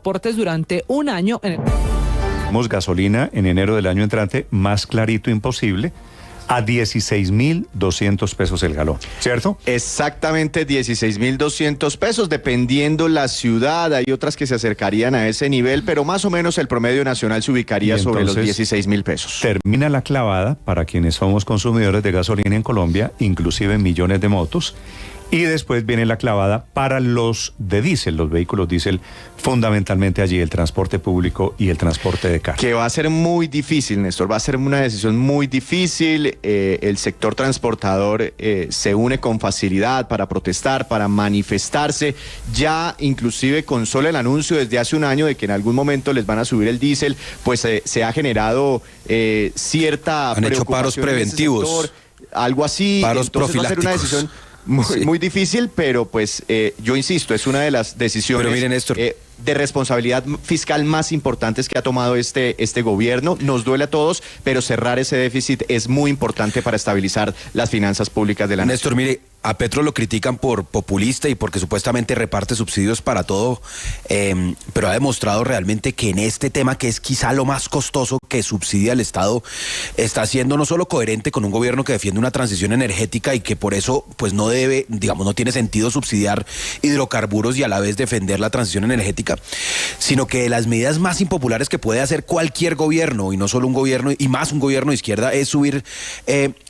transportes durante un año. Gasolina en enero del año entrante, más clarito imposible, a 16.200 pesos el galón, ¿cierto? Exactamente, 16.200 pesos, dependiendo la ciudad. Hay otras que se acercarían a ese nivel, pero más o menos el promedio nacional se ubicaría sobre los 16.000 pesos. Termina la clavada para quienes somos consumidores de gasolina en Colombia, inclusive millones de motos. Y después viene la clavada para los de diésel, los vehículos diésel, fundamentalmente allí el transporte público y el transporte de carga. Que va a ser muy difícil, Néstor, va a ser una decisión muy difícil. El sector transportador se une con facilidad para protestar, para manifestarse. Ya inclusive con solo el anuncio desde hace un año de que en algún momento les van a subir el diésel, pues se ha generado cierta preocupación. Han hecho paros preventivos. Sector, algo así. Paros profilácticos. Va a ser una decisión muy difícil, pero pues yo insisto, es una de las decisiones pero miren, Néstor, de responsabilidad fiscal más importantes que ha tomado este gobierno. Nos duele a todos, pero cerrar ese déficit es muy importante para estabilizar las finanzas públicas de la nación. Néstor, mire, a Petro lo critican por populista y porque supuestamente reparte subsidios para todo, pero ha demostrado realmente que en este tema, que es quizá lo más costoso que subsidia el Estado, está siendo no solo coherente con un gobierno que defiende una transición energética y que por eso pues no debe, digamos, no tiene sentido subsidiar hidrocarburos y a la vez defender la transición energética, sino que las medidas más impopulares que puede hacer cualquier gobierno, y no solo un gobierno, y más un gobierno de izquierda, es subir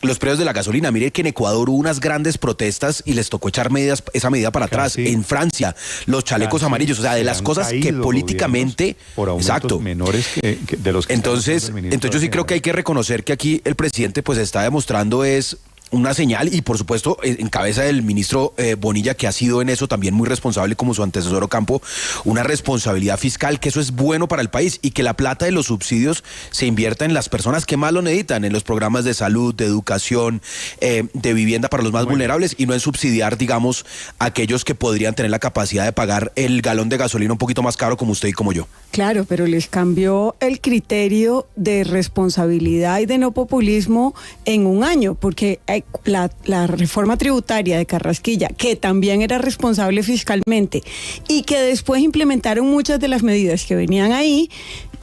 los precios de la gasolina. Mire que en Ecuador hubo unas grandes protestas y les tocó echar esa medida para atrás. En Francia, los chalecos amarillos, o sea, de las cosas que políticamente... Por aumentos menores que de los que... Entonces yo sí creo que hay que reconocer que aquí el presidente pues está demostrando es una señal, y por supuesto en cabeza del ministro Bonilla, que ha sido en eso también muy responsable como su antecesor Ocampo, una responsabilidad fiscal, que eso es bueno para el país, y que la plata de los subsidios se invierta en las personas que más lo necesitan, en los programas de salud, de educación, de vivienda para los más vulnerables, y no en subsidiar, digamos, a aquellos que podrían tener la capacidad de pagar el galón de gasolina un poquito más caro, como usted y como yo. Claro, pero les cambió el criterio de responsabilidad y de no populismo en un año, porque la reforma tributaria de Carrasquilla, que también era responsable fiscalmente y que después implementaron muchas de las medidas que venían ahí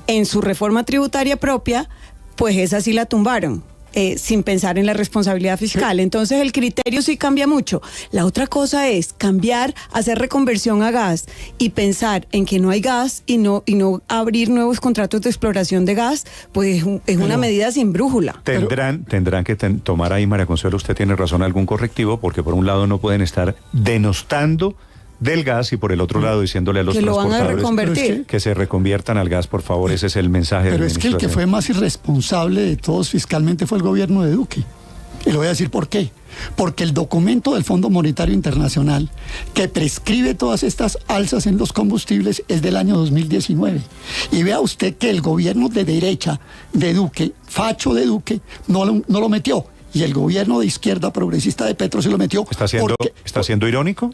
en su reforma tributaria propia, pues esa sí la tumbaron. Sin pensar en la responsabilidad fiscal. Entonces el criterio sí cambia mucho. La otra cosa es cambiar, hacer reconversión a gas y pensar en que no hay gas y no abrir nuevos contratos de exploración de gas, pues es una medida sin brújula. Tendrán que tomar ahí, María Consuelo, usted tiene razón, algún correctivo, porque por un lado no pueden estar denostando del gas y por el otro lado diciéndole a los transportadores que se reconviertan al gas, por favor. Ese es el mensaje. Pero es que el que fue más irresponsable de todos fiscalmente fue el gobierno de Duque. Y le voy a decir por qué. Porque el documento del Fondo Monetario Internacional que prescribe todas estas alzas en los combustibles es del año 2019. Y vea usted que el gobierno de derecha de Duque, facho de Duque, no lo metió. Y el gobierno de izquierda progresista de Petro se lo metió. ¿Está siendo irónico?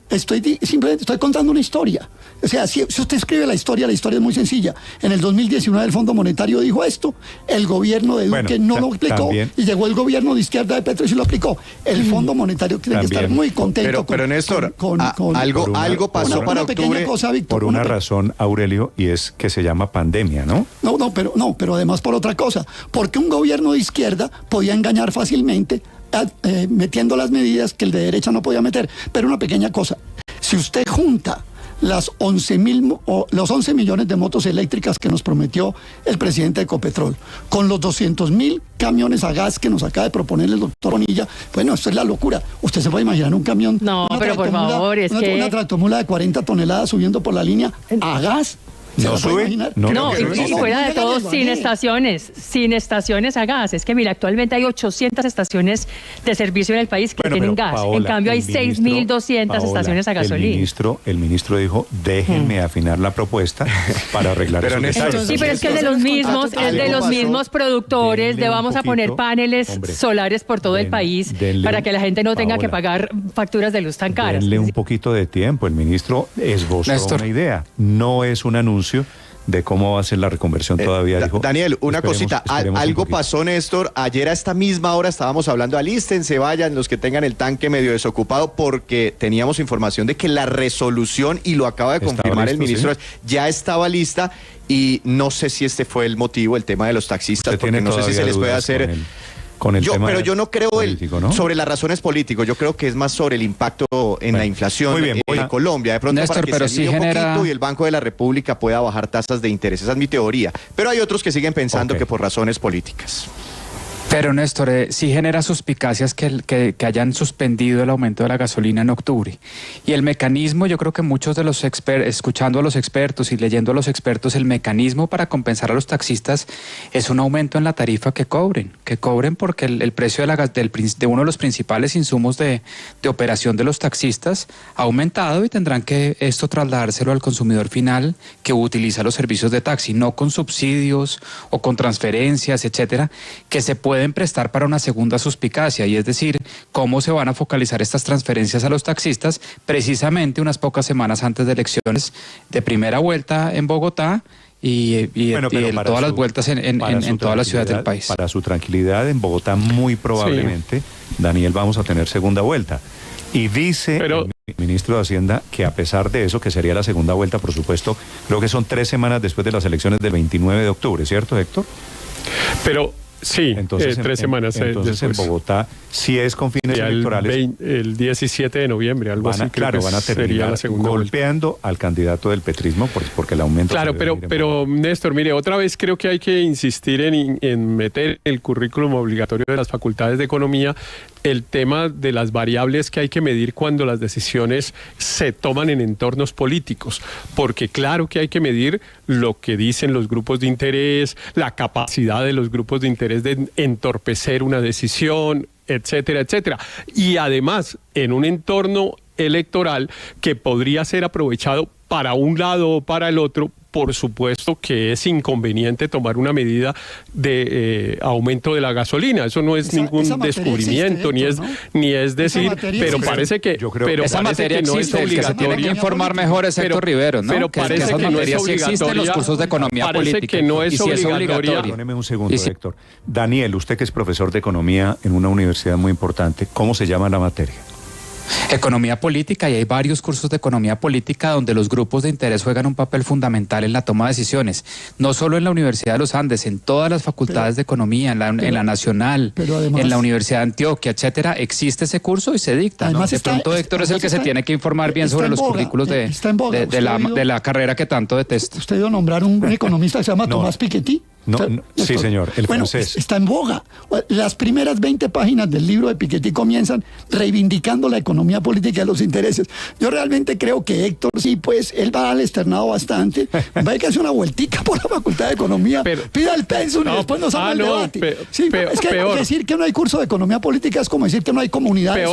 Simplemente estoy contando una historia. O sea, si usted escribe la historia es muy sencilla. En el 2019 el Fondo Monetario dijo esto, el gobierno de Duque no lo aplicó, y llegó el gobierno de izquierda de Petro y se lo aplicó. El Fondo Monetario tiene que estar muy contento. Pero Néstor, algo pasó para octubre. Por una razón, Aurelio, y es que se llama pandemia, ¿no? Pero además por otra cosa. Porque un gobierno de izquierda podía engañar fácilmente metiendo las medidas que el de derecha no podía meter. Pero una pequeña cosa, si usted junta los 11 millones de motos eléctricas que nos prometió el presidente de Ecopetrol, con los 200.000 camiones a gas que nos acaba de proponer el doctor Bonilla, bueno, esto es la locura. Usted se puede imaginar un camión, pero por favor, una tractomula de 40 toneladas subiendo por la línea a gas. ¿No sube? Y fuera de todo, sin estaciones a gas. Es que mira, actualmente hay 800 estaciones de servicio en el país que tienen gas. Paola, en cambio hay 6.200 estaciones a gasolina. El ministro dijo, déjenme afinar la propuesta para arreglar esos detalles. Sí, pero es que es de los mismos productores, vamos a poner paneles solares por todo el país para que la gente no tenga que pagar facturas de luz tan caras. Denle un poquito de tiempo. El ministro esbozó una idea. No es un anuncio de cómo va a ser la reconversión todavía. Dijo, Daniel, una cosita, algo pasó, Néstor, ayer a esta misma hora estábamos hablando, alístense, vayan los que tengan el tanque medio desocupado, porque teníamos información de que la resolución, y lo acaba de confirmar el ministro, ya estaba lista, y no sé si este fue el motivo, el tema de los taxistas, porque no sé si se les puede hacer... Pero yo no creo político, ¿no? Sobre las razones políticas, yo creo que es más sobre el impacto en la inflación en Colombia. De pronto, Néstor, para que se alivie un poquito y el Banco de la República pueda bajar tasas de interés. Esa es mi teoría. Pero hay otros que siguen pensando que por razones políticas. Pero Néstor, sí genera suspicacias que hayan suspendido el aumento de la gasolina en octubre. Y el mecanismo, yo creo que muchos de los expertos, escuchando a los expertos y leyendo a los expertos, el mecanismo para compensar a los taxistas es un aumento en la tarifa que cobren porque el precio de uno de los principales insumos de operación de los taxistas ha aumentado y tendrán que esto trasladárselo al consumidor final que utiliza los servicios de taxi, no con subsidios o con transferencias, etcétera, que se pueden prestar para una segunda suspicacia, y es decir, cómo se van a focalizar estas transferencias a los taxistas precisamente unas pocas semanas antes de elecciones de primera vuelta en Bogotá y todas las vueltas en todas las ciudades del país. Para su tranquilidad, en Bogotá muy probablemente, Daniel, vamos a tener segunda vuelta. Y dice el ministro de Hacienda que a pesar de eso, que sería la segunda vuelta, por supuesto, creo que son 3 semanas después de las elecciones del 29 de octubre, ¿cierto, Héctor? Pero... Sí, entonces, 3 semanas entonces después. En Bogotá, si es con fines electorales... El 17 de noviembre, algo así, creo que van a terminar la segunda golpeando vuelta al candidato del petrismo porque el aumento... Claro, pero Néstor, mire, otra vez creo que hay que insistir en meter el currículum obligatorio de las facultades de economía, el tema de las variables que hay que medir cuando las decisiones se toman en entornos políticos, porque claro que hay que medir lo que dicen los grupos de interés, la capacidad de los grupos de interés de entorpecer una decisión, etcétera, etcétera. Y además, en un entorno electoral que podría ser aprovechado para un lado o para el otro, por supuesto que es inconveniente tomar una medida de aumento de la gasolina. Eso no es ningún descubrimiento, existe, ni es decir, pero parece que... Pero esa materia existe, el que se tiene que informar mejor es Héctor Rivero, ¿no? Pero parece que no es obligatoria. Sí existen los cursos de economía política. Parece que no es obligatoria. Perdóneme un segundo, Héctor. Daniel, usted que es profesor de economía en una universidad muy importante, ¿cómo se llama la materia? Economía política, y hay varios cursos de economía política donde los grupos de interés juegan un papel fundamental en la toma de decisiones, no solo en la Universidad de los Andes, en todas las facultades de economía, en la Nacional, además, en la Universidad de Antioquia, etcétera, existe ese curso y se dicta, ¿no? De pronto Héctor es el que se tiene que informar bien sobre los currículos de la carrera que tanto detesta. Usted dio a nombrar un economista que se llama Tomás Piketty. Sí, señor, el francés. Está en boga. Las primeras 20 páginas del libro de Piketty comienzan reivindicando la economía política de los intereses. Yo realmente creo que Héctor, sí, pues, él va al externado bastante. Va a que hace una vueltica por la Facultad de Economía, pida el pensum y después nos haga el debate. Es que decir que no hay curso de economía política es como decir que no hay comunidades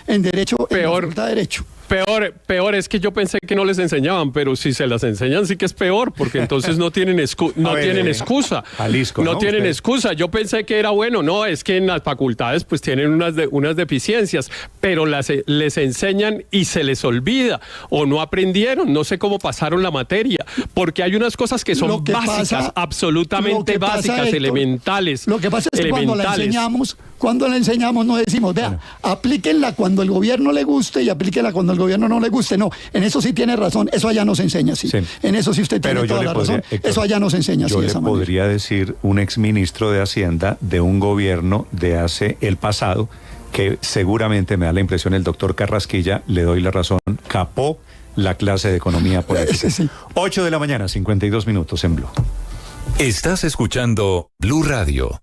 en Derecho, en la Facultad de Derecho. Peor es que yo pensé que no les enseñaban, pero si se las enseñan sí que es peor, porque entonces no tienen excusa. Jalisco, no tienen excusa. Yo pensé que era bueno, no, es que en las facultades pues tienen unas deficiencias, pero les enseñan y se les olvida, o no aprendieron, no sé cómo pasaron la materia, porque hay unas cosas que son básicas, absolutamente básicas, Héctor, elementales. Lo que pasa es que cuando la enseñamos no decimos, vea, aplíquenla cuando el gobierno le guste y aplíquenla cuando el gobierno no le guste. No, en eso sí tiene razón, eso allá nos enseña, sí. En eso sí usted tiene toda la razón, Héctor, eso allá nos enseña, sí, de esa manera. Podría decir un exministro de Hacienda de un gobierno de hace el pasado, que seguramente me da la impresión el doctor Carrasquilla, le doy la razón, capó la clase de economía política. Sí. 8 de la mañana, 52 minutos en Blue. Estás escuchando Blue Radio.